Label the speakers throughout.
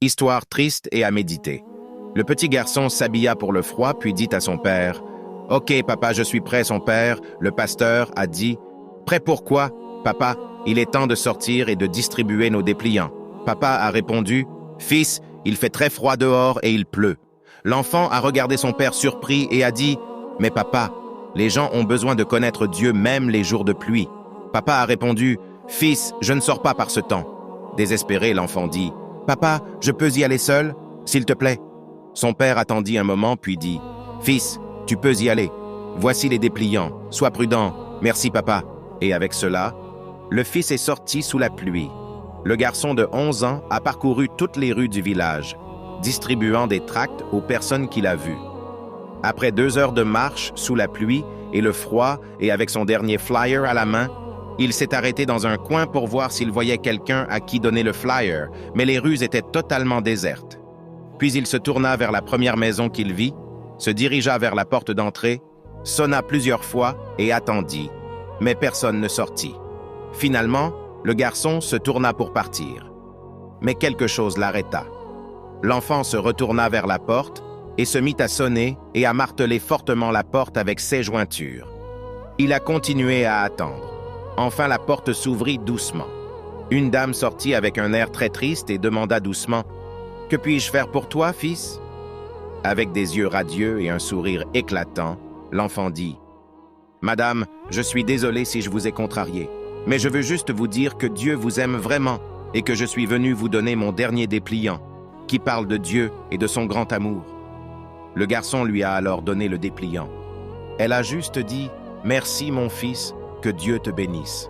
Speaker 1: Histoire triste et à méditer. Le petit garçon s'habilla pour le froid, puis dit à son père, « Ok, papa, je suis prêt, son père. » Le pasteur a dit, « Prêt pour quoi, papa? Il est temps de sortir et de distribuer nos dépliants. » Papa a répondu, « Fils, il fait très froid dehors et il pleut. » L'enfant a regardé son père surpris et a dit, « Mais papa, les gens ont besoin de connaître Dieu même les jours de pluie. » Papa a répondu, « Fils, je ne sors pas par ce temps. » Désespéré, l'enfant dit, « Papa, je peux y aller seul, s'il te plaît? » Son père attendit un moment, puis dit, « Fils, tu peux y aller. Voici les dépliants. Sois prudent. Merci, papa. » Et avec cela, le fils est sorti sous la pluie. Le garçon de 11 ans a parcouru toutes les rues du village, distribuant des tracts aux personnes qu'il a vues. Après 2 heures de marche sous la pluie et le froid et avec son dernier flyer à la main, il s'est arrêté dans un coin pour voir s'il voyait quelqu'un à qui donner le flyer, mais les rues étaient totalement désertes. Puis il se tourna vers la première maison qu'il vit, se dirigea vers la porte d'entrée, sonna plusieurs fois et attendit, mais personne ne sortit. Finalement, le garçon se tourna pour partir. Mais quelque chose l'arrêta. L'enfant se retourna vers la porte et se mit à sonner et à marteler fortement la porte avec ses jointures. Il a continué à attendre. Enfin, la porte s'ouvrit doucement. Une dame sortit avec un air très triste et demanda doucement, « Que puis-je faire pour toi, fils ?» Avec des yeux radieux et un sourire éclatant, l'enfant dit, « Madame, je suis désolé si je vous ai contrarié, mais je veux juste vous dire que Dieu vous aime vraiment et que je suis venu vous donner mon dernier dépliant, qui parle de Dieu et de son grand amour. » Le garçon lui a alors donné le dépliant. Elle a juste dit, « Merci, mon fils, que Dieu te bénisse. »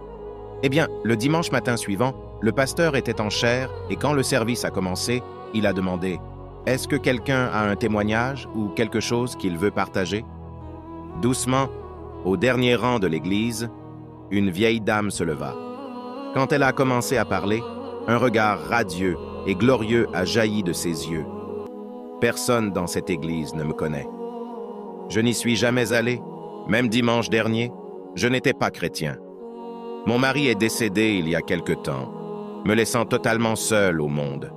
Speaker 1: Eh bien, le dimanche matin suivant, le pasteur était en chair et quand le service a commencé, il a demandé, « Est-ce que quelqu'un a un témoignage ou quelque chose qu'il veut partager? » Doucement, au dernier rang de l'église, une vieille dame se leva. Quand elle a commencé à parler, un regard radieux et glorieux a jailli de ses yeux. « Personne dans cette église ne me connaît. Je n'y suis jamais allé, même dimanche dernier, je n'étais pas chrétien. Mon mari est décédé il y a quelque temps, me laissant totalement seul au monde.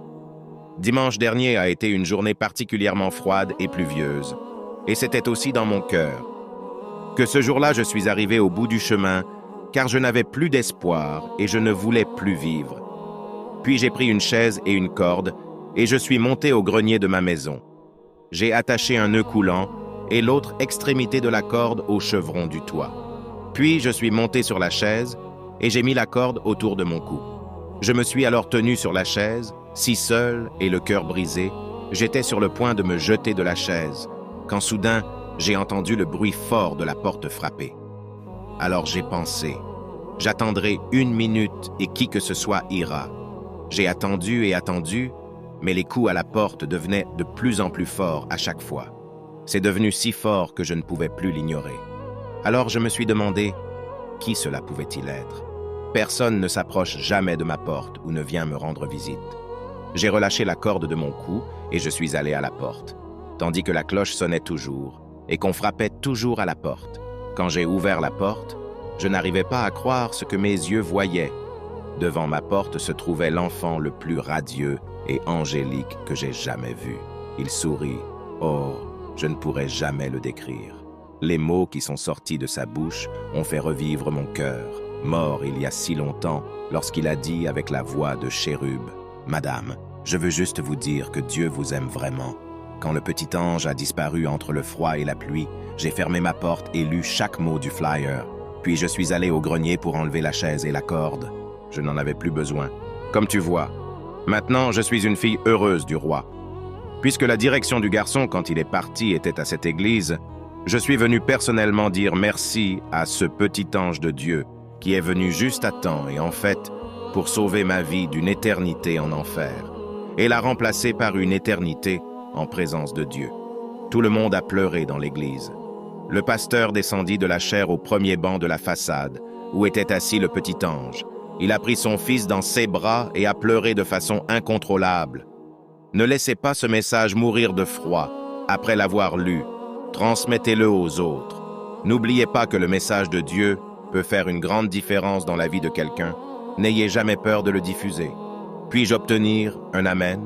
Speaker 1: Dimanche dernier a été une journée particulièrement froide et pluvieuse, et c'était aussi dans mon cœur. Que ce jour-là, je suis arrivé au bout du chemin, car je n'avais plus d'espoir et je ne voulais plus vivre. Puis j'ai pris une chaise et une corde, et je suis monté au grenier de ma maison. J'ai attaché un nœud coulant et l'autre extrémité de la corde au chevron du toit. Puis je suis monté sur la chaise et j'ai mis la corde autour de mon cou. Je me suis alors tenu sur la chaise, si seul et le cœur brisé, j'étais sur le point de me jeter de la chaise, quand soudain, j'ai entendu le bruit fort de la porte frapper. Alors j'ai pensé, j'attendrai 1 minute et qui que ce soit ira. J'ai attendu et attendu, mais les coups à la porte devenaient de plus en plus forts à chaque fois. C'est devenu si fort que je ne pouvais plus l'ignorer. Alors je me suis demandé, qui cela pouvait-il être? Personne ne s'approche jamais de ma porte ou ne vient me rendre visite. J'ai relâché la corde de mon cou et je suis allé à la porte, tandis que la cloche sonnait toujours et qu'on frappait toujours à la porte. Quand j'ai ouvert la porte, je n'arrivais pas à croire ce que mes yeux voyaient. Devant ma porte se trouvait l'enfant le plus radieux et angélique que j'ai jamais vu. Il sourit. Oh, je ne pourrais jamais le décrire. Les mots qui sont sortis de sa bouche ont fait revivre mon cœur, mort il y a si longtemps, lorsqu'il a dit avec la voix de chérub, « Madame, je veux juste vous dire que Dieu vous aime vraiment. » Quand le petit ange a disparu entre le froid et la pluie, j'ai fermé ma porte et lu chaque mot du flyer. Puis je suis allé au grenier pour enlever la chaise et la corde. Je n'en avais plus besoin. Comme tu vois, maintenant je suis une fille heureuse du roi. Puisque la direction du garçon quand il est parti était à cette église, je suis venu personnellement dire merci à ce petit ange de Dieu qui est venu juste à temps et en fait pour sauver ma vie d'une éternité en enfer et la remplacer par une éternité en présence de Dieu. Tout le monde a pleuré dans l'église. Le pasteur descendit de la chaire au premier banc de la façade où était assis le petit ange. Il a pris son fils dans ses bras et a pleuré de façon incontrôlable. Ne laissez pas ce message mourir de froid après l'avoir lu. Transmettez-le aux autres. N'oubliez pas que le message de Dieu peut faire une grande différence dans la vie de quelqu'un. N'ayez jamais peur de le diffuser. Puis-je obtenir un Amen?